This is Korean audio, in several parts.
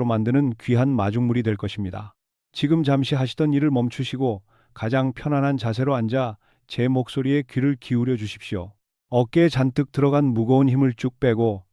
만드는 귀한 마중물이 될 것입니다. 지금 잠시 하시던 일을 멈추시고 가장 편안한 자세로 앉아 제 목소리에 귀를 기울여 주십시오. 어깨에 잔뜩 들어간 무거운 힘을 쭉 빼고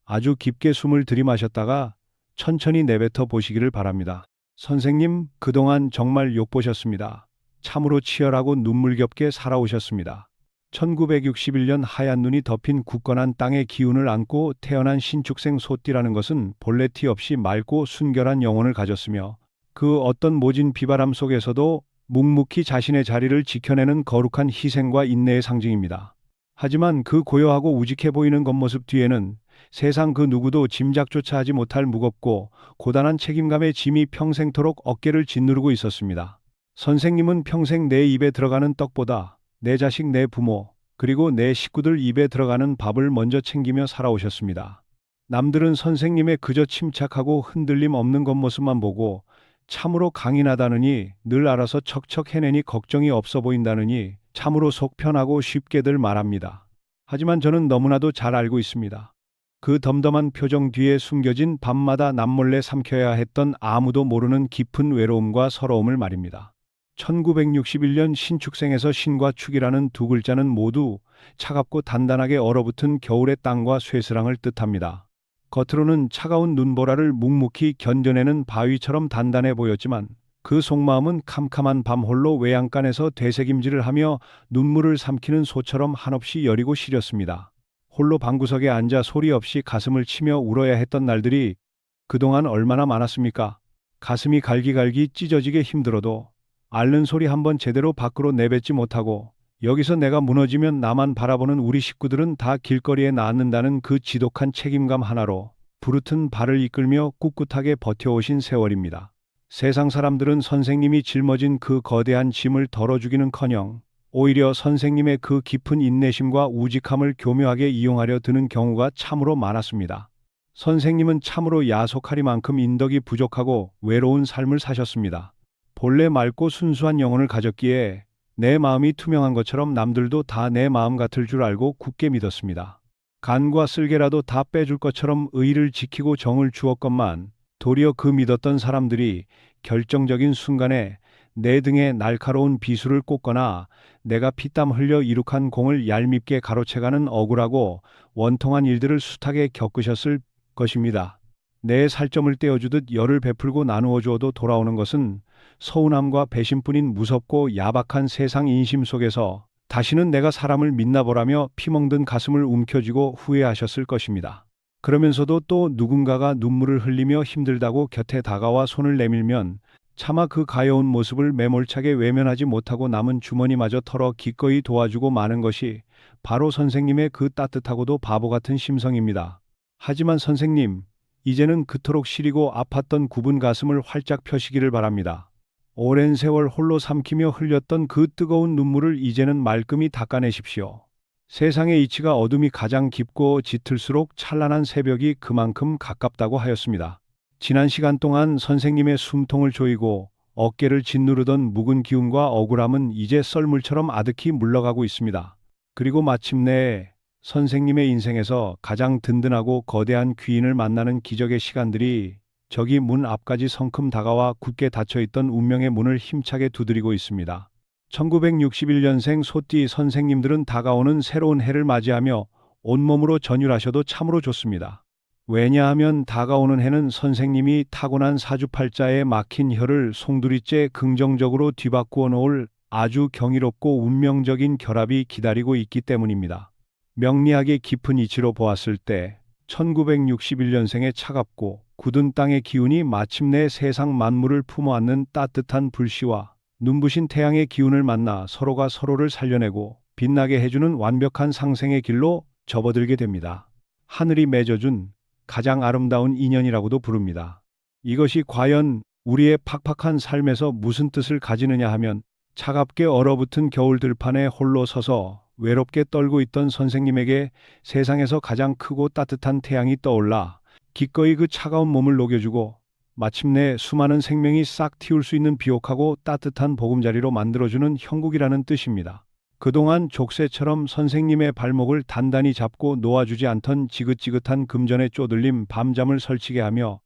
아주 깊게 숨을 들이마셨다가 천천히 내뱉어 보시기를 바랍니다. 선생님, 그동안 정말 욕보셨습니다. 참으로 치열하고 눈물겹게 살아오셨습니다. 1961년 하얀 눈이 덮인 굳건한 땅의 기운을 안고 태어난 신축생 소띠라는 것은 본래 티 없이 맑고 순결한 영혼을 가졌으며 그 어떤 모진 비바람 속에서도 묵묵히 자신의 자리를 지켜내는 거룩한 희생과 인내의 상징입니다. 하지만 그 고요하고 우직해 보이는 겉모습 뒤에는 세상 그 누구도 짐작조차 하지 못할 무겁고 고단한 책임감의 짐이 평생토록 어깨를 짓누르고 있었습니다. 선생님은 평생 내 입에 들어가는 떡보다 내 자식, 내 부모, 그리고 내 식구들 입에 들어가는 밥을 먼저 챙기며 살아오셨습니다. 남들은 선생님의 그저 침착하고 흔들림 없는 겉모습만 보고 참으로 강인하다느니, 늘 알아서 척척 해내니 걱정이 없어 보인다느니 참으로 속 편하고 쉽게들 말합니다. 하지만 저는 너무나도 잘 알고 있습니다. 그 덤덤한 표정 뒤에 숨겨진 밤마다 남몰래 삼켜야 했던 아무도 모르는 깊은 외로움과 서러움을 말입니다. 1961년 신축생에서 신과 축이라는 두 글자는 모두 차갑고 단단하게 얼어붙은 겨울의 땅과 쇠스랑을 뜻합니다. 겉으로는 차가운 눈보라를 묵묵히 견뎌내는 바위처럼 단단해 보였지만 그 속마음은 캄캄한 밤 홀로 외양간에서 되새김질을 하며 눈물을 삼키는 소처럼 한없이 여리고 시렸습니다. 홀로 방구석에 앉아 소리 없이 가슴을 치며 울어야 했던 날들이 그동안 얼마나 많았습니까? 가슴이 갈기갈기 찢어지게 힘들어도 앓는 소리 한번 제대로 밖으로 내뱉지 못하고 여기서 내가 무너지면 나만 바라보는 우리 식구들은 다 길거리에 낳는다는 그 지독한 책임감 하나로 부르튼 발을 이끌며 꿋꿋하게 버텨오신 세월입니다. 세상 사람들은 선생님이 짊어진 그 거대한 짐을 덜어주기는커녕 오히려 선생님의 그 깊은 인내심과 우직함을 교묘하게 이용하려 드는 경우가 참으로 많았습니다. 선생님은 참으로 야속하리만큼 인덕이 부족하고 외로운 삶을 사셨습니다. 본래 맑고 순수한 영혼을 가졌기에 내 마음이 투명한 것처럼 남들도 다 내 마음 같을 줄 알고 굳게 믿었습니다. 간과 쓸개라도 다 빼줄 것처럼 의를 지키고 정을 주었건만 도리어 그 믿었던 사람들이 결정적인 순간에 내 등에 날카로운 비수를 꽂거나 내가 피땀 흘려 이룩한 공을 얄밉게 가로채가는 억울하고 원통한 일들을 숱하게 겪으셨을 것입니다. 내 살점을 떼어주듯 열을 베풀고 나누어 주어도 돌아오는 것은 서운함과 배신뿐인 무섭고 야박한 세상 인심 속에서 다시는 내가 사람을 믿나 보라며 피멍든 가슴을 움켜쥐고 후회하셨을 것입니다. 그러면서도 또 누군가가 눈물을 흘리며 힘들다고 곁에 다가와 손을 내밀면 차마 그 가여운 모습을 매몰차게 외면하지 못하고 남은 주머니마저 털어 기꺼이 도와주고 마는 것이 바로 선생님의 그 따뜻하고도 바보 같은 심성입니다. 하지만 선생님, 이제는 그토록 시리고 아팠던 굽은 가슴을 활짝 펴시기를 바랍니다. 오랜 세월 홀로 삼키며 흘렸던 그 뜨거운 눈물을 이제는 말끔히 닦아내십시오. 세상의 이치가 어둠이 가장 깊고 짙을수록 찬란한 새벽이 그만큼 가깝다고 하였습니다. 지난 시간 동안 선생님의 숨통을 조이고 어깨를 짓누르던 묵은 기운과 억울함은 이제 썰물처럼 아득히 물러가고 있습니다. 그리고 마침내 선생님의 인생에서 가장 든든하고 거대한 귀인을 만나는 기적의 시간들이 저기 문 앞까지 성큼 다가와 굳게 닫혀있던 운명의 문을 힘차게 두드리고 있습니다. 1961년생 소띠 선생님들은 다가오는 새로운 해를 맞이하며 온몸으로 전율하셔도 참으로 좋습니다. 왜냐하면 다가오는 해는 선생님이 타고난 사주팔자에 막힌 혀를 송두리째 긍정적으로 뒤바꾸어 놓을 아주 경이롭고 운명적인 결합이 기다리고 있기 때문입니다. 명리학의 깊은 이치로 보았을 때 1961년생의 차갑고 굳은 땅의 기운이 마침내 세상 만물을 품어안는 따뜻한 불씨와 눈부신 태양의 기운을 만나 서로가 서로를 살려내고 빛나게 해주는 완벽한 상생의 길로 접어들게 됩니다. 하늘이 맺어준 가장 아름다운 인연이라고도 부릅니다. 이것이 과연 우리의 팍팍한 삶에서 무슨 뜻을 가지느냐 하면 차갑게 얼어붙은 겨울 들판에 홀로 서서 외롭게 떨고 있던 선생님에게 세상에서 가장 크고 따뜻한 태양이 떠올라 기꺼이 그 차가운 몸을 녹여주고 마침내 수많은 생명이 싹 틔울 수 있는 비옥하고 따뜻한 보금자리로 만들어주는 형국이라는 뜻입니다. 그동안 족쇄처럼 선생님의 발목을 단단히 잡고 놓아주지 않던 지긋지긋한 금전의 쪼들림 밤잠을 설치게 하며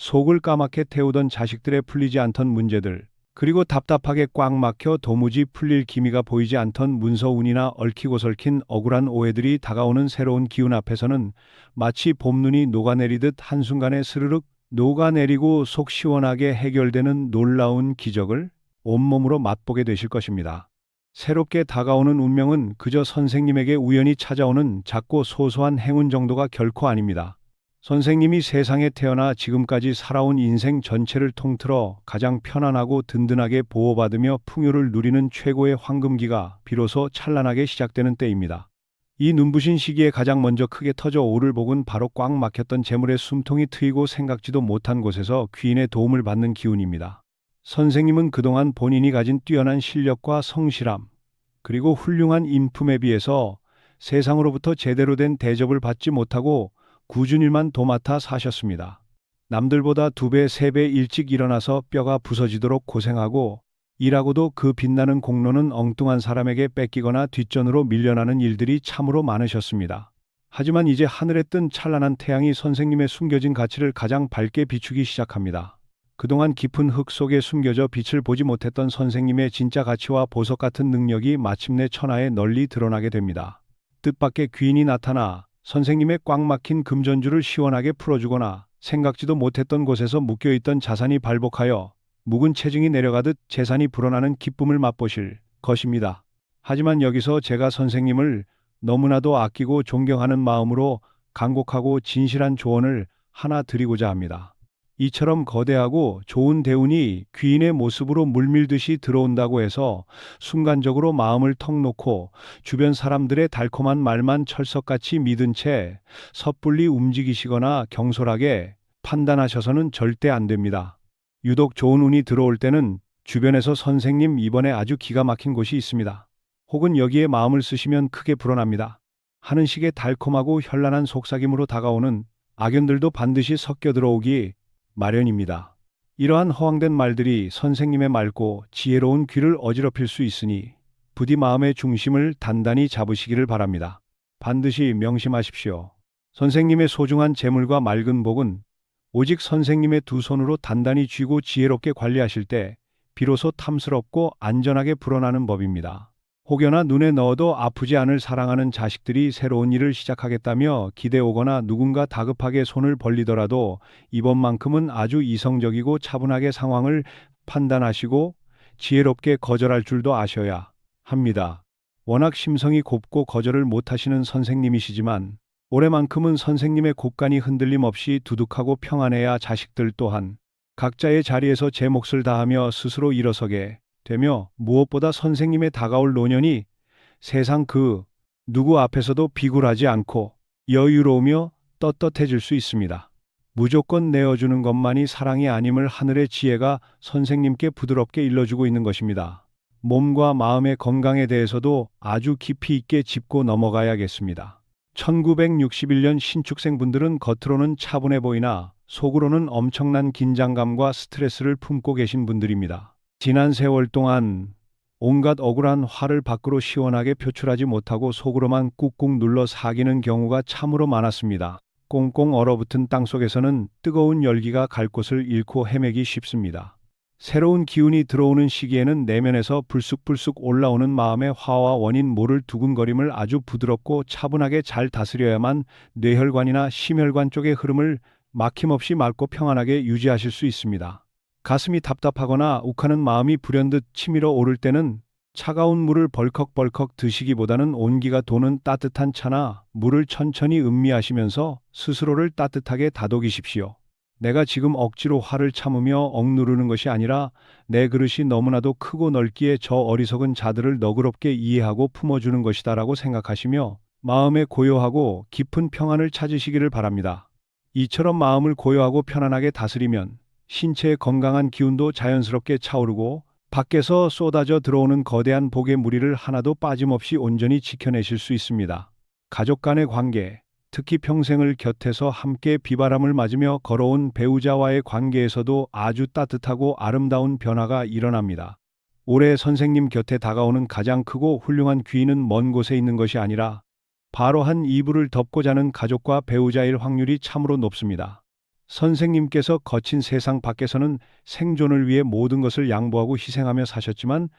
속을 까맣게 태우던 자식들의 풀리지 않던 문제들, 그리고 답답하게 꽉 막혀 도무지 풀릴 기미가 보이지 않던 문서운이나 얽히고 설킨 억울한 오해들이 다가오는 새로운 기운 앞에서는 마치 봄눈이 녹아내리듯 한순간에 스르륵 녹아내리고 속 시원하게 해결되는 놀라운 기적을 온몸으로 맛보게 되실 것입니다. 새롭게 다가오는 운명은 그저 선생님에게 우연히 찾아오는 작고 소소한 행운 정도가 결코 아닙니다. 선생님이 세상에 태어나 지금까지 살아온 인생 전체를 통틀어 가장 편안하고 든든하게 보호받으며 풍요를 누리는 최고의 황금기가 비로소 찬란하게 시작되는 때입니다. 이 눈부신 시기에 가장 먼저 크게 터져 오를 복은 바로 꽉 막혔던 재물의 숨통이 트이고 생각지도 못한 곳에서 귀인의 도움을 받는 기운입니다. 선생님은 그동안 본인이 가진 뛰어난 실력과 성실함, 그리고 훌륭한 인품에 비해서 세상으로부터 제대로 된 대접을 받지 못하고 굳은 일만 도맡아 사셨습니다. 남들보다 2배, 3배 일찍 일어나서 뼈가 부서지도록 고생하고 일하고도 그 빛나는 공로는 엉뚱한 사람에게 뺏기거나 뒷전으로 밀려나는 일들이 참으로 많으셨습니다. 하지만 이제 하늘에 뜬 찬란한 태양이 선생님의 숨겨진 가치를 가장 밝게 비추기 시작합니다. 그동안 깊은 흙 속에 숨겨져 빛을 보지 못했던 선생님의 진짜 가치와 보석 같은 능력이 마침내 천하에 널리 드러나게 됩니다. 뜻밖의 귀인이 나타나 선생님의 꽉 막힌 금전주를 시원하게 풀어주거나 생각지도 못했던 곳에서 묶여있던 자산이 발복하여 묵은 체증이 내려가듯 재산이 불어나는 기쁨을 맛보실 것입니다. 하지만 여기서 제가 선생님을 너무나도 아끼고 존경하는 마음으로 간곡하고 진실한 조언을 하나 드리고자 합니다. 이처럼 거대하고 좋은 대운이 귀인의 모습으로 물밀듯이 들어온다고 해서 순간적으로 마음을 턱 놓고 주변 사람들의 달콤한 말만 철석같이 믿은 채 섣불리 움직이시거나 경솔하게 판단하셔서는 절대 안 됩니다. 유독 좋은 운이 들어올 때는 주변에서 선생님 이번에 아주 기가 막힌 곳이 있습니다. 혹은 여기에 마음을 쓰시면 크게 불어납니다. 하는 식의 달콤하고 현란한 속삭임으로 다가오는 악연들도 반드시 섞여 들어오기 마련입니다. 이러한 허황된 말들이 선생님의 맑고 지혜로운 귀를 어지럽힐 수 있으니 부디 마음의 중심을 단단히 잡으시기를 바랍니다. 반드시 명심하십시오. 선생님의 소중한 재물과 맑은 복은 오직 선생님의 두 손으로 단단히 쥐고 지혜롭게 관리하실 때 비로소 탐스럽고 안전하게 불어나는 법입니다. 혹여나 눈에 넣어도 아프지 않을 사랑하는 자식들이 새로운 일을 시작하겠다며 기대 오거나 누군가 다급하게 손을 벌리더라도 이번만큼은 아주 이성적이고 차분하게 상황을 판단하시고 지혜롭게 거절할 줄도 아셔야 합니다. 워낙 심성이 곱고 거절을 못하시는 선생님이시지만 올해만큼은 선생님의 곱간이 흔들림 없이 두둑하고 평안해야 자식들 또한 각자의 자리에서 제 몫을 다하며 스스로 일어서게 되며 무엇보다 선생님의 다가올 노년이 세상 그 누구 앞에서도 비굴하지 않고 여유로우며 떳떳해질 수 있습니다. 무조건 내어주는 것만이 사랑이 아님을 하늘의 지혜가 선생님께 부드럽게 일러주고 있는 것입니다. 몸과 마음의 건강에 대해서도 아주 깊이 있게 짚고 넘어가야겠습니다. 1961년 신축생 분들은 겉으로는 차분해 보이나 속으로는 엄청난 긴장감과 스트레스를 품고 계신 분들입니다. 지난 세월 동안 온갖 억울한 화를 밖으로 시원하게 표출하지 못하고 속으로만 꾹꾹 눌러 사기는 경우가 참으로 많았습니다. 꽁꽁 얼어붙은 땅속에서는 뜨거운 열기가 갈 곳을 잃고 헤매기 쉽습니다. 새로운 기운이 들어오는 시기에는 내면에서 불쑥불쑥 올라오는 마음의 화와 원인 모를 두근거림을 아주 부드럽고 차분하게 잘 다스려야만 뇌혈관이나 심혈관 쪽의 흐름을 막힘없이 맑고 평안하게 유지하실 수 있습니다. 가슴이 답답하거나 욱하는 마음이 불현듯 치밀어 오를 때는 차가운 물을 벌컥벌컥 드시기보다는 온기가 도는 따뜻한 차나 물을 천천히 음미하시면서 스스로를 따뜻하게 다독이십시오. 내가 지금 억지로 화를 참으며 억누르는 것이 아니라 내 그릇이 너무나도 크고 넓기에 저 어리석은 자들을 너그럽게 이해하고 품어주는 것이다라고 생각하시며 마음의 고요하고 깊은 평안을 찾으시기를 바랍니다. 이처럼 마음을 고요하고 편안하게 다스리면 신체의 건강한 기운도 자연스럽게 차오르고 밖에서 쏟아져 들어오는 거대한 복의 무리를 하나도 빠짐없이 온전히 지켜내실 수 있습니다. 가족 간의 관계, 특히 평생을 곁에서 함께 비바람을 맞으며 걸어온 배우자와의 관계에서도 아주 따뜻하고 아름다운 변화가 일어납니다. 올해 선생님 곁에 다가오는 가장 크고 훌륭한 귀인은 먼 곳에 있는 것이 아니라 바로 한 이불을 덮고 자는 가족과 배우자일 확률이 참으로 높습니다. 선생님께서 거친 세상 밖에서는 생존을 위해 모든 것을 양보하고 희생하며 사셨지만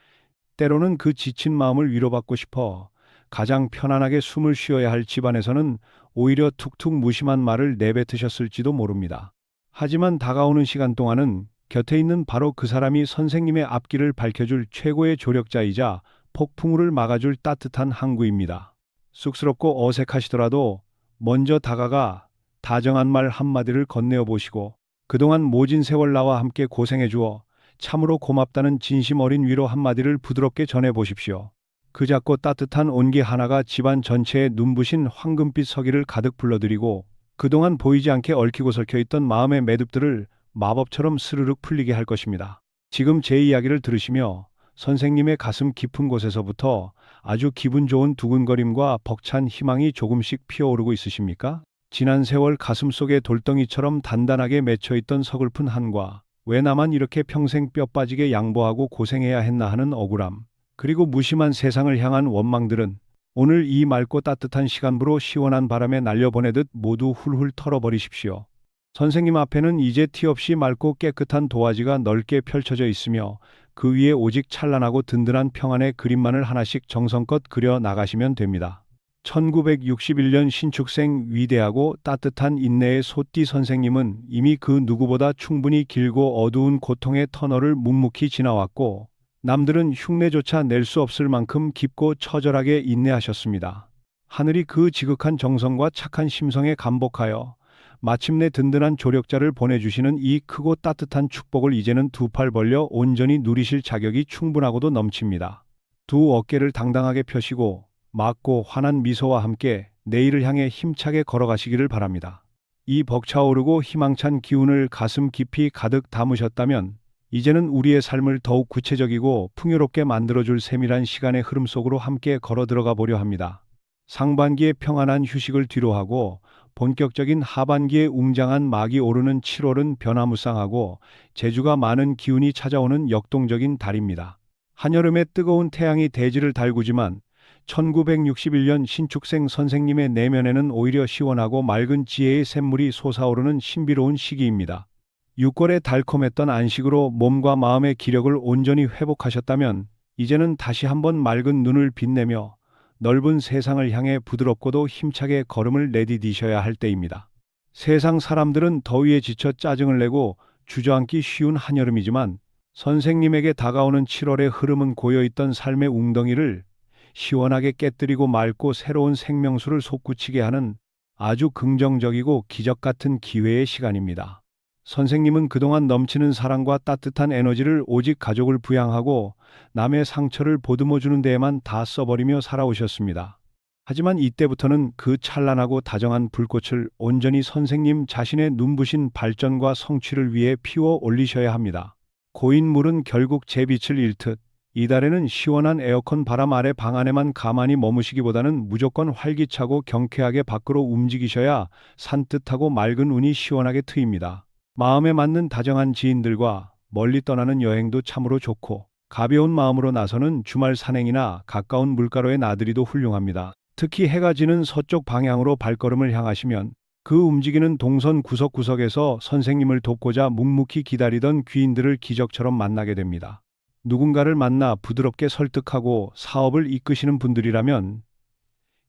때로는 그 지친 마음을 위로받고 싶어 가장 편안하게 숨을 쉬어야 할 집안에서는 오히려 툭툭 무심한 말을 내뱉으셨을지도 모릅니다. 하지만 다가오는 시간 동안은 곁에 있는 바로 그 사람이 선생님의 앞길을 밝혀줄 최고의 조력자이자 폭풍우를 막아줄 따뜻한 항구입니다. 쑥스럽고 어색하시더라도 먼저 다가가 다정한 말 한마디를 건네어 보시고 그동안 모진 세월 나와 함께 고생해 주어 참으로 고맙다는 진심 어린 위로 한마디를 부드럽게 전해 보십시오. 그 작고 따뜻한 온기 하나가 집안 전체에 눈부신 황금빛 서기를 가득 불러들이고 그동안 보이지 않게 얽히고 설켜 있던 마음의 매듭들을 마법처럼 스르륵 풀리게 할 것입니다. 지금 제 이야기를 들으시며 선생님의 가슴 깊은 곳에서부터 아주 기분 좋은 두근거림과 벅찬 희망이 조금씩 피어오르고 있으십니까? 지난 세월 가슴 속에 돌덩이처럼 단단하게 맺혀있던 서글픈 한과 왜 나만 이렇게 평생 뼈 빠지게 양보하고 고생해야 했나 하는 억울함, 그리고 무심한 세상을 향한 원망들은 오늘 이 맑고 따뜻한 시간부로 시원한 바람에 날려보내듯 모두 훌훌 털어버리십시오. 선생님 앞에는 이제 티 없이 맑고 깨끗한 도화지가 넓게 펼쳐져 있으며 그 위에 오직 찬란하고 든든한 평안의 그림만을 하나씩 정성껏 그려 나가시면 됩니다. 1961년 신축생 위대하고 따뜻한 인내의 소띠 선생님은 이미 그 누구보다 충분히 길고 어두운 고통의 터널을 묵묵히 지나왔고 남들은 흉내조차 낼 수 없을 만큼 깊고 처절하게 인내하셨습니다. 하늘이 그 지극한 정성과 착한 심성에 감복하여 마침내 든든한 조력자를 보내주시는 이 크고 따뜻한 축복을 이제는 두 팔 벌려 온전히 누리실 자격이 충분하고도 넘칩니다. 두 어깨를 당당하게 펴시고 맑고 환한 미소와 함께 내일을 향해 힘차게 걸어가시기를 바랍니다. 이 벅차오르고 희망찬 기운을 가슴 깊이 가득 담으셨다면 이제는 우리의 삶을 더욱 구체적이고 풍요롭게 만들어줄 세밀한 시간의 흐름 속으로 함께 걸어 들어가 보려 합니다. 상반기의 평안한 휴식을 뒤로하고 본격적인 하반기에 웅장한 막이 오르는 7월은 변화무쌍하고 재주가 많은 기운이 찾아오는 역동적인 달입니다. 한여름의 뜨거운 태양이 대지를 달구지만 1961년 신축생 선생님의 내면에는 오히려 시원하고 맑은 지혜의 샘물이 솟아오르는 신비로운 시기입니다. 6월에 달콤했던 안식으로 몸과 마음의 기력을 온전히 회복하셨다면 이제는 다시 한번 맑은 눈을 빛내며 넓은 세상을 향해 부드럽고도 힘차게 걸음을 내디디셔야 할 때입니다. 세상 사람들은 더위에 지쳐 짜증을 내고 주저앉기 쉬운 한여름이지만 선생님에게 다가오는 7월의 흐름은 고여있던 삶의 웅덩이를 시원하게 깨뜨리고 맑고 새로운 생명수를 솟구치게 하는 아주 긍정적이고 기적 같은 기회의 시간입니다. 선생님은 그동안 넘치는 사랑과 따뜻한 에너지를 오직 가족을 부양하고 남의 상처를 보듬어주는 데에만 다 써버리며 살아오셨습니다. 하지만 이때부터는 그 찬란하고 다정한 불꽃을 온전히 선생님 자신의 눈부신 발전과 성취를 위해 피워 올리셔야 합니다. 고인 물은 결국 제 빛을 잃듯 이달에는 시원한 에어컨 바람 아래 방 안에만 가만히 머무시기보다는 무조건 활기차고 경쾌하게 밖으로 움직이셔야 산뜻하고 맑은 운이 시원하게 트입니다. 마음에 맞는 다정한 지인들과 멀리 떠나는 여행도 참으로 좋고 가벼운 마음으로 나서는 주말 산행이나 가까운 물가로의 나들이도 훌륭합니다. 특히 해가 지는 서쪽 방향으로 발걸음을 향하시면 그 움직이는 동선 구석구석에서 선생님을 돕고자 묵묵히 기다리던 귀인들을 기적처럼 만나게 됩니다. 누군가를 만나 부드럽게 설득하고 사업을 이끄시는 분들이라면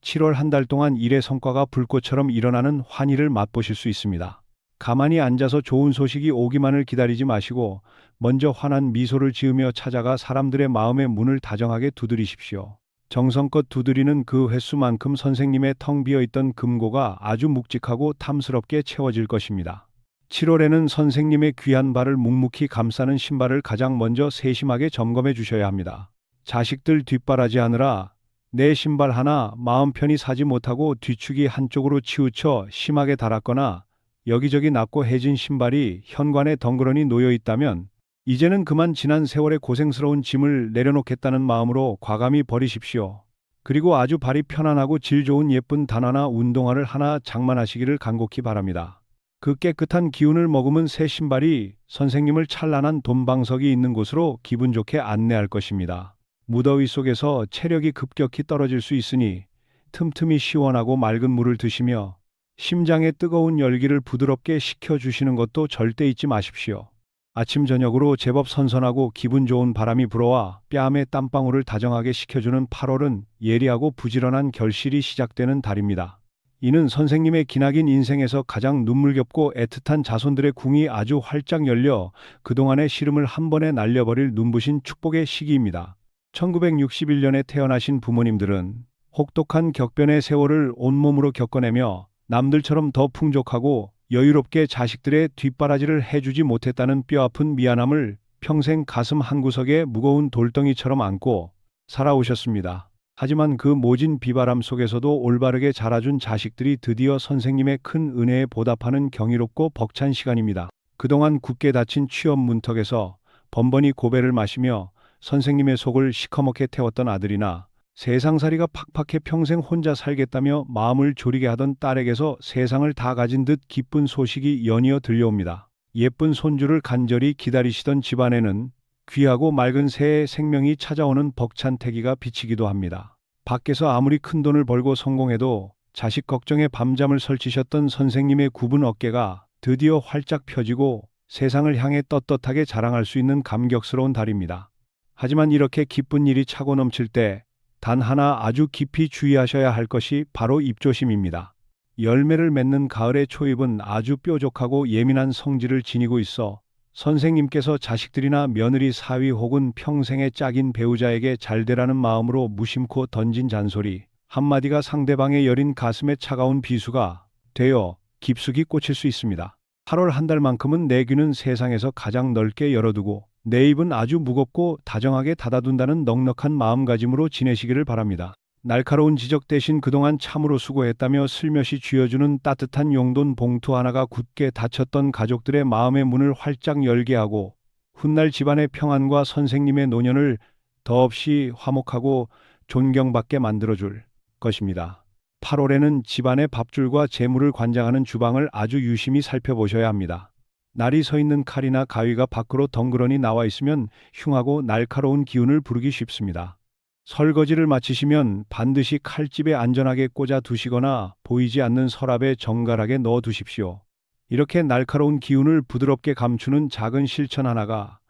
7월 한 달 동안 일의 성과가 불꽃처럼 일어나는 환희를 맛보실 수 있습니다. 가만히 앉아서 좋은 소식이 오기만을 기다리지 마시고 먼저 환한 미소를 지으며 찾아가 사람들의 마음의 문을 다정하게 두드리십시오. 정성껏 두드리는 그 횟수만큼 선생님의 텅 비어있던 금고가 아주 묵직하고 탐스럽게 채워질 것입니다. 7월에는 선생님의 귀한 발을 묵묵히 감싸는 신발을 가장 먼저 세심하게 점검해 주셔야 합니다. 자식들 뒷바라지하느라 내 신발 하나 마음 편히 사지 못하고 뒤축이 한쪽으로 치우쳐 심하게 닳았거나 여기저기 낮고 해진 신발이 현관에 덩그러니 놓여 있다면 이제는 그만 지난 세월의 고생스러운 짐을 내려놓겠다는 마음으로 과감히 버리십시오. 그리고 아주 발이 편안하고 질 좋은 예쁜 단화나 운동화를 하나 장만하시기를 간곡히 바랍니다. 그 깨끗한 기운을 머금은 새 신발이 선생님을 찬란한 돈방석이 있는 곳으로 기분 좋게 안내할 것입니다. 무더위 속에서 체력이 급격히 떨어질 수 있으니 틈틈이 시원하고 맑은 물을 드시며 심장의 뜨거운 열기를 부드럽게 식혀주시는 것도 절대 잊지 마십시오. 아침 저녁으로 제법 선선하고 기분 좋은 바람이 불어와 뺨에 땀방울을 다정하게 식혀주는 8월은 예리하고 부지런한 결실이 시작되는 달입니다. 이는 선생님의 기나긴 인생에서 가장 눈물겹고 애틋한 자손들의 궁이 아주 활짝 열려 그동안의 시름을 한 번에 날려버릴 눈부신 축복의 시기입니다. 1961년에 태어나신 부모님들은 혹독한 격변의 세월을 온몸으로 겪어내며 남들처럼 더 풍족하고 여유롭게 자식들의 뒷바라지를 해주지 못했다는 뼈아픈 미안함을 평생 가슴 한구석에 무거운 돌덩이처럼 안고 살아오셨습니다. 하지만 그 모진 비바람 속에서도 올바르게 자라준 자식들이 드디어 선생님의 큰 은혜에 보답하는 경이롭고 벅찬 시간입니다. 그동안 굳게 닫힌 취업 문턱에서 번번이 고배를 마시며 선생님의 속을 시커멓게 태웠던 아들이나 세상살이가 팍팍해 평생 혼자 살겠다며 마음을 졸이게 하던 딸에게서 세상을 다 가진 듯 기쁜 소식이 연이어 들려옵니다. 예쁜 손주를 간절히 기다리시던 집안에는 귀하고 맑은 새의 생명이 찾아오는 벅찬 태기가 비치기도 합니다. 밖에서 아무리 큰 돈을 벌고 성공해도 자식 걱정에 밤잠을 설치셨던 선생님의 굽은 어깨가 드디어 활짝 펴지고 세상을 향해 떳떳하게 자랑할 수 있는 감격스러운 달입니다. 하지만 이렇게 기쁜 일이 차고 넘칠 때 단 하나 아주 깊이 주의하셔야 할 것이 바로 입조심입니다. 열매를 맺는 가을의 초입은 아주 뾰족하고 예민한 성질을 지니고 있어 선생님께서 자식들이나 며느리 사위 혹은 평생의 짝인 배우자에게 잘되라는 마음으로 무심코 던진 잔소리 한마디가 상대방의 여린 가슴에 차가운 비수가 되어 깊숙이 꽂힐 수 있습니다. 8월 한 달만큼은 내 귀는 세상에서 가장 넓게 열어두고 내 입은 아주 무겁고 다정하게 닫아둔다는 넉넉한 마음가짐으로 지내시기를 바랍니다. 날카로운 지적 대신 그동안 참으로 수고했다며 슬며시 쥐어주는 따뜻한 용돈 봉투 하나가 굳게 닫혔던 가족들의 마음의 문을 활짝 열게 하고 훗날 집안의 평안과 선생님의 노년을 더없이 화목하고 존경받게 만들어줄 것입니다. 8월에는 집안의 밥줄과 재물을 관장하는 주방을 아주 유심히 살펴보셔야 합니다. 날이 서 있는 칼이나 가위가 밖으로 덩그러니 나와 있으면 흉하고 날카로운 기운을 부르기 쉽습니다. 설거지를 마치시면 반드시 칼집에 안전하게 꽂아 두시거나 보이지 않는 서랍에 정갈하게 넣어 두십시오. 이렇게 날카로운 기운을 부드럽게 감추는 작은 실천 하나가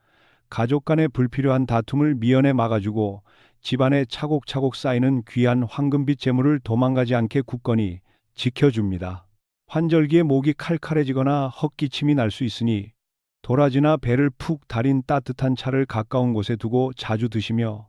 가족 간의 불필요한 다툼을 미연에 막아주고 집안에 차곡차곡 쌓이는 귀한 황금빛 재물을 도망가지 않게 굳건히 지켜줍니다. 환절기에 목이 칼칼해지거나 헛기침이 날 수 있으니 도라지나 배를 푹 달인 따뜻한 차를 가까운 곳에 두고 자주 드시며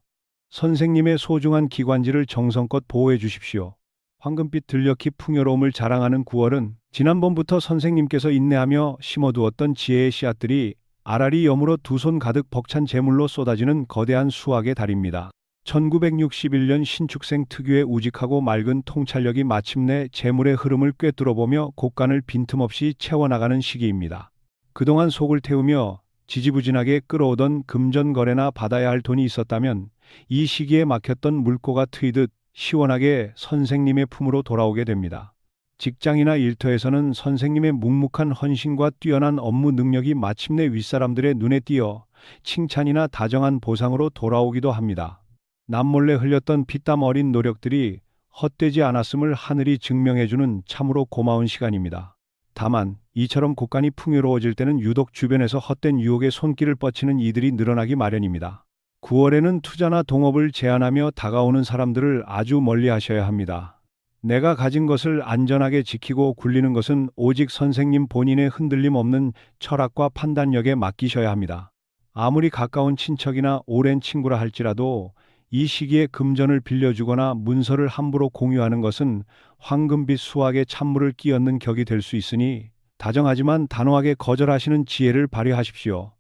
선생님의 소중한 기관지를 정성껏 보호해 주십시오. 황금빛 들녘이 풍요로움을 자랑하는 9월은 지난번부터 선생님께서 인내하며 심어두었던 지혜의 씨앗들이 알알이 여물어 두 손 가득 벅찬 재물로 쏟아지는 거대한 수확의 달입니다. 1961년 신축생 특유의 우직하고 맑은 통찰력이 마침내 재물의 흐름을 꿰뚫어보며 곳간을 빈틈없이 채워나가는 시기입니다. 그동안 속을 태우며 지지부진하게 끌어오던 금전거래나 받아야 할 돈이 있었다면 이 시기에 막혔던 물꼬가 트이듯 시원하게 선생님의 품으로 돌아오게 됩니다. 직장이나 일터에서는 선생님의 묵묵한 헌신과 뛰어난 업무 능력이 마침내 윗사람들의 눈에 띄어 칭찬이나 다정한 보상으로 돌아오기도 합니다. 남몰래 흘렸던 피땀 어린 노력들이 헛되지 않았음을 하늘이 증명해주는 참으로 고마운 시간입니다. 다만 이처럼 곳간이 풍요로워질 때는 유독 주변에서 헛된 유혹에 손길을 뻗치는 이들이 늘어나기 마련입니다. 9월에는 투자나 동업을 제한하며 다가오는 사람들을 아주 멀리 하셔야 합니다. 내가 가진 것을 안전하게 지키고 굴리는 것은 오직 선생님 본인의 흔들림 없는 철학과 판단력에 맡기셔야 합니다. 아무리 가까운 친척이나 오랜 친구라 할지라도 이 시기에 금전을 빌려주거나 문서를 함부로 공유하는 것은 황금빛 수확에 찬물을 끼얹는 격이 될 수 있으니 다정하지만 단호하게 거절하시는 지혜를 발휘하십시오.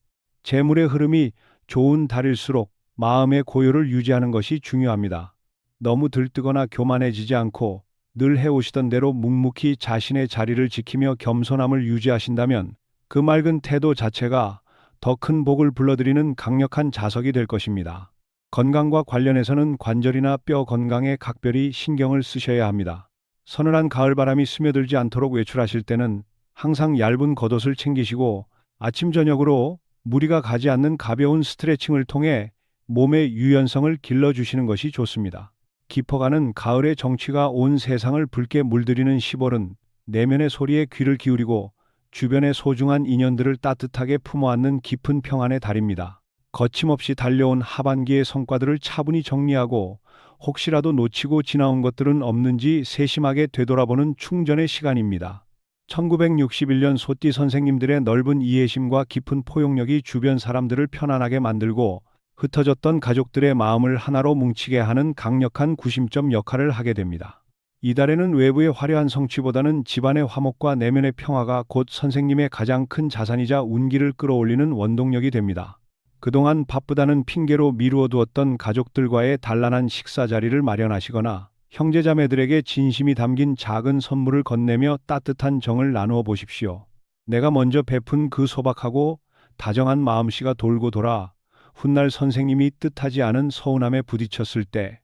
재물의 흐름이 좋은 달일수록 마음의 고요를 유지하는 것이 중요합니다. 너무 들뜨거나 교만해지지 않고 늘 해오시던 대로 묵묵히 자신의 자리를 지키며 겸손함을 유지하신다면 그 맑은 태도 자체가 더 큰 복을 불러들이는 강력한 자석이 될 것입니다. 건강과 관련해서는 관절이나 뼈 건강에 각별히 신경을 쓰셔야 합니다. 서늘한 가을바람이 스며들지 않도록 외출하실 때는 항상 얇은 겉옷을 챙기시고 아침 저녁으로 무리가 가지 않는 가벼운 스트레칭을 통해 몸의 유연성을 길러주시는 것이 좋습니다. 깊어가는 가을의 정취가 온 세상을 붉게 물들이는 10월은 내면의 소리에 귀를 기울이고 주변의 소중한 인연들을 따뜻하게 품어안는 깊은 평안의 달입니다. 거침없이 달려온 하반기의 성과들을 차분히 정리하고 혹시라도 놓치고 지나온 것들은 없는지 세심하게 되돌아보는 충전의 시간입니다. 1961년 소띠 선생님들의 넓은 이해심과 깊은 포용력이 주변 사람들을 편안하게 만들고 흩어졌던 가족들의 마음을 하나로 뭉치게 하는 강력한 구심점 역할을 하게 됩니다. 이달에는 외부의 화려한 성취보다는 집안의 화목과 내면의 평화가 곧 선생님의 가장 큰 자산이자 운기를 끌어올리는 원동력이 됩니다. 그동안 바쁘다는 핑계로 미루어 두었던 가족들과의 단란한 식사 자리를 마련하시거나 형제자매들에게 진심이 담긴 작은 선물을 건네며 따뜻한 정을 나누어 보십시오. 내가 먼저 베푼 그 소박하고 다정한 마음씨가 돌고 돌아 훗날 선생님이 뜻하지 않은 서운함에 부딪혔을 때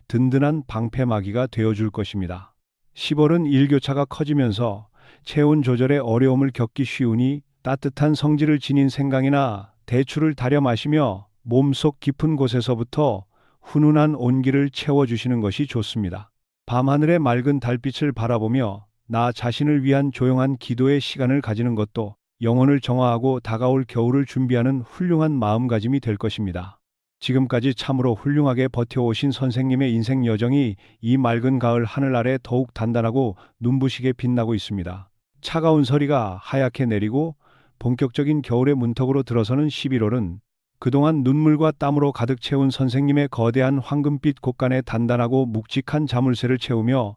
든든한 방패막이가 되어줄 것입니다. 10월은 일교차가 커지면서 체온 조절에 어려움을 겪기 쉬우니 따뜻한 성질을 지닌 생강이나 대추를 달여 마시며 몸속 깊은 곳에서부터 훈훈한 온기를 채워주시는 것이 좋습니다. 밤하늘의 맑은 달빛을 바라보며 나 자신을 위한 조용한 기도의 시간을 가지는 것도 영혼을 정화하고 다가올 겨울을 준비하는 훌륭한 마음가짐이 될 것입니다. 지금까지 참으로 훌륭하게 버텨오신 선생님의 인생 여정이 이 맑은 가을 하늘 아래 더욱 단단하고 눈부시게 빛나고 있습니다. 차가운 서리가 하얗게 내리고 본격적인 겨울의 문턱으로 들어서는 11월은 그동안 눈물과 땀으로 가득 채운 선생님의 거대한 황금빛 곳간에 단단하고 묵직한 자물쇠를 채우며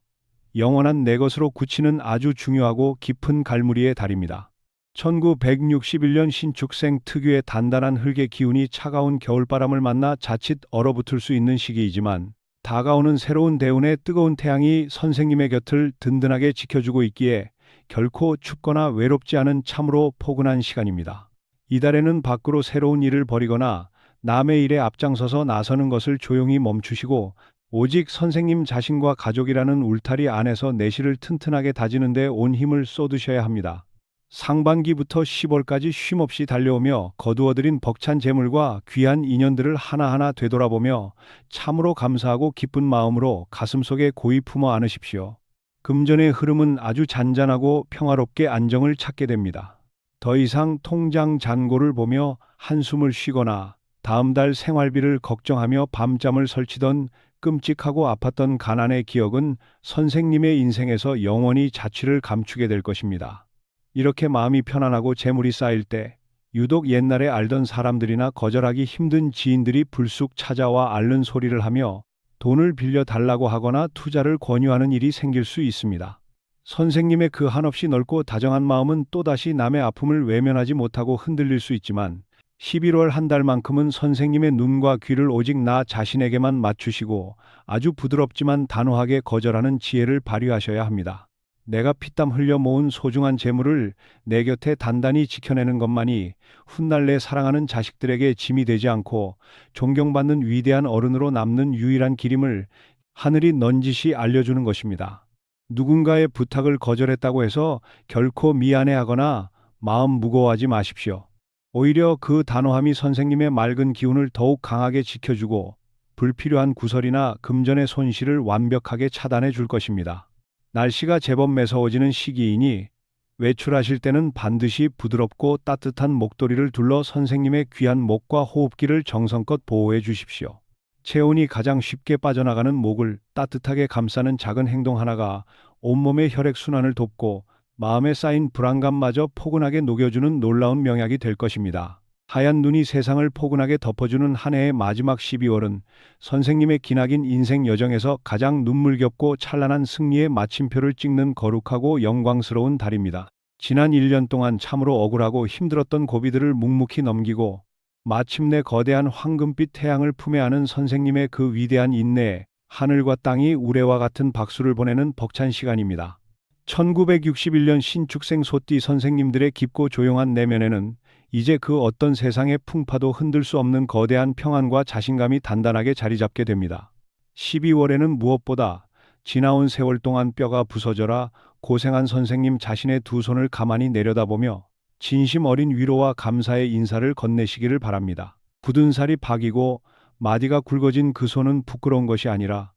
영원한 내 것으로 굳히는 아주 중요하고 깊은 갈무리의 달입니다. 1961년 신축생 특유의 단단한 흙의 기운이 차가운 겨울바람을 만나 자칫 얼어붙을 수 있는 시기이지만 다가오는 새로운 대운의 뜨거운 태양이 선생님의 곁을 든든하게 지켜주고 있기에 결코 춥거나 외롭지 않은 참으로 포근한 시간입니다. 이달에는 밖으로 새로운 일을 벌이거나 남의 일에 앞장서서 나서는 것을 조용히 멈추시고 오직 선생님 자신과 가족이라는 울타리 안에서 내실을 튼튼하게 다지는 데 온 힘을 쏟으셔야 합니다. 상반기부터 10월까지 쉼없이 달려오며 거두어들인 벅찬 재물과 귀한 인연들을 하나하나 되돌아보며 참으로 감사하고 기쁜 마음으로 가슴속에 고이 품어 안으십시오. 금전의 흐름은 아주 잔잔하고 평화롭게 안정을 찾게 됩니다. 더 이상 통장 잔고를 보며 한숨을 쉬거나 다음 달 생활비를 걱정하며 밤잠을 설치던 끔찍하고 아팠던 가난의 기억은 선생님의 인생에서 영원히 자취를 감추게 될 것입니다. 이렇게 마음이 편안하고 재물이 쌓일 때 유독 옛날에 알던 사람들이나 거절하기 힘든 지인들이 불쑥 찾아와 앓는 소리를 하며 돈을 빌려 달라고 하거나 투자를 권유하는 일이 생길 수 있습니다. 선생님의 그 한없이 넓고 다정한 마음은 또다시 남의 아픔을 외면하지 못하고 흔들릴 수 있지만 11월 한 달만큼은 선생님의 눈과 귀를 오직 나 자신에게만 맞추시고 아주 부드럽지만 단호하게 거절하는 지혜를 발휘하셔야 합니다. 내가 피땀 흘려 모은 소중한 재물을 내 곁에 단단히 지켜내는 것만이 훗날 내 사랑하는 자식들에게 짐이 되지 않고 존경받는 위대한 어른으로 남는 유일한 길임을 하늘이 넌지시 알려주는 것입니다. 누군가의 부탁을 거절했다고 해서 결코 미안해하거나 마음 무거워하지 마십시오. 오히려 그 단호함이 선생님의 맑은 기운을 더욱 강하게 지켜주고 불필요한 구설이나 금전의 손실을 완벽하게 차단해 줄 것입니다. 날씨가 제법 매서워지는 시기이니 외출하실 때는 반드시 부드럽고 따뜻한 목도리를 둘러 선생님의 귀한 목과 호흡기를 정성껏 보호해 주십시오. 체온이 가장 쉽게 빠져나가는 목을 따뜻하게 감싸는 작은 행동 하나가 온몸의 혈액순환을 돕고 마음에 쌓인 불안감마저 포근하게 녹여주는 놀라운 명약이 될 것입니다. 하얀 눈이 세상을 포근하게 덮어주는 한 해의 마지막 12월은 선생님의 기나긴 인생 여정에서 가장 눈물겹고 찬란한 승리의 마침표를 찍는 거룩하고 영광스러운 달입니다. 지난 1년 동안 참으로 억울하고 힘들었던 고비들을 묵묵히 넘기고 마침내 거대한 황금빛 태양을 품에 안은 선생님의 그 위대한 인내에 하늘과 땅이 우레와 같은 박수를 보내는 벅찬 시간입니다. 1961년 신축생 소띠 선생님들의 깊고 조용한 내면에는 이제 그 어떤 세상의 풍파도 흔들 수 없는 거대한 평안과 자신감이 단단하게 자리 잡게 됩니다. 12월에는 무엇보다 지나온 세월 동안 뼈가 부서져라 고생한 선생님 자신의 두 손을 가만히 내려다보며 진심 어린 위로와 감사의 인사를 건네시기를 바랍니다. 굳은 살이 박이고 마디가 굵어진 그 손은 부끄러운 것이 아니라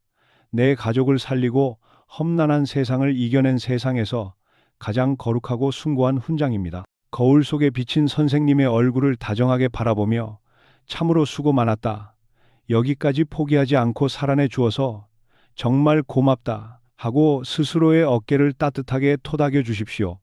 내 가족을 살리고 험난한 세상을 이겨낸 세상에서 가장 거룩하고 숭고한 훈장입니다. 거울 속에 비친 선생님의 얼굴을 다정하게 바라보며 참으로 수고 많았다. 여기까지 포기하지 않고 살아내 주어서 정말 고맙다 하고 스스로의 어깨를 따뜻하게 토닥여 주십시오.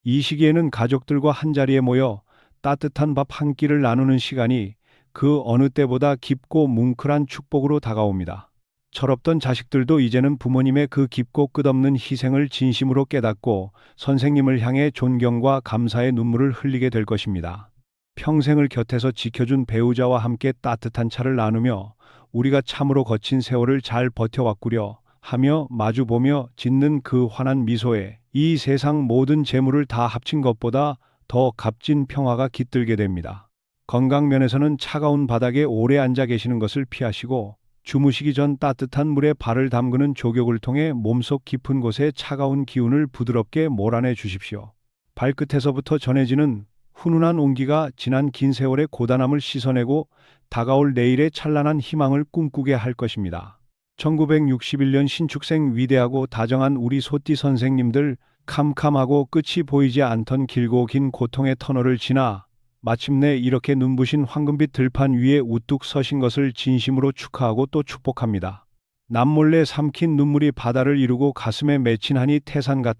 이 시기에는 가족들과 한자리에 모여 따뜻한 밥 한 끼를 나누는 시간이 그 어느 때보다 깊고 뭉클한 축복으로 다가옵니다. 철없던 자식들도 이제는 부모님의 그 깊고 끝없는 희생을 진심으로 깨닫고 선생님을 향해 존경과 감사의 눈물을 흘리게 될 것입니다. 평생을 곁에서 지켜준 배우자와 함께 따뜻한 차를 나누며 우리가 참으로 거친 세월을 잘 버텨왔구려 하며 마주보며 짓는 그 환한 미소에 이 세상 모든 재물을 다 합친 것보다 더 값진 평화가 깃들게 됩니다. 건강 면에서는 차가운 바닥에 오래 앉아 계시는 것을 피하시고 주무시기 전 따뜻한 물에 발을 담그는 족욕을 통해 몸속 깊은 곳에 차가운 기운을 부드럽게 몰아내 주십시오. 발끝에서부터 전해지는 훈훈한 온기가 지난 긴 세월의 고단함을 씻어내고 다가올 내일의 찬란한 희망을 꿈꾸게 할 것입니다. 1961년 신축생 위대하고 다정한 우리 소띠 선생님들, 캄캄하고 끝이 보이지 않던 길고 긴 고통의 터널을 지나 마침내 이렇게 눈부신 황금빛 들판 위에 우뚝 서신 것을 진심으로 축하하고 또 축복합니다. 남몰래 삼킨 눈물이 바다를 이루고 가슴에 맺힌 한이 태산 같아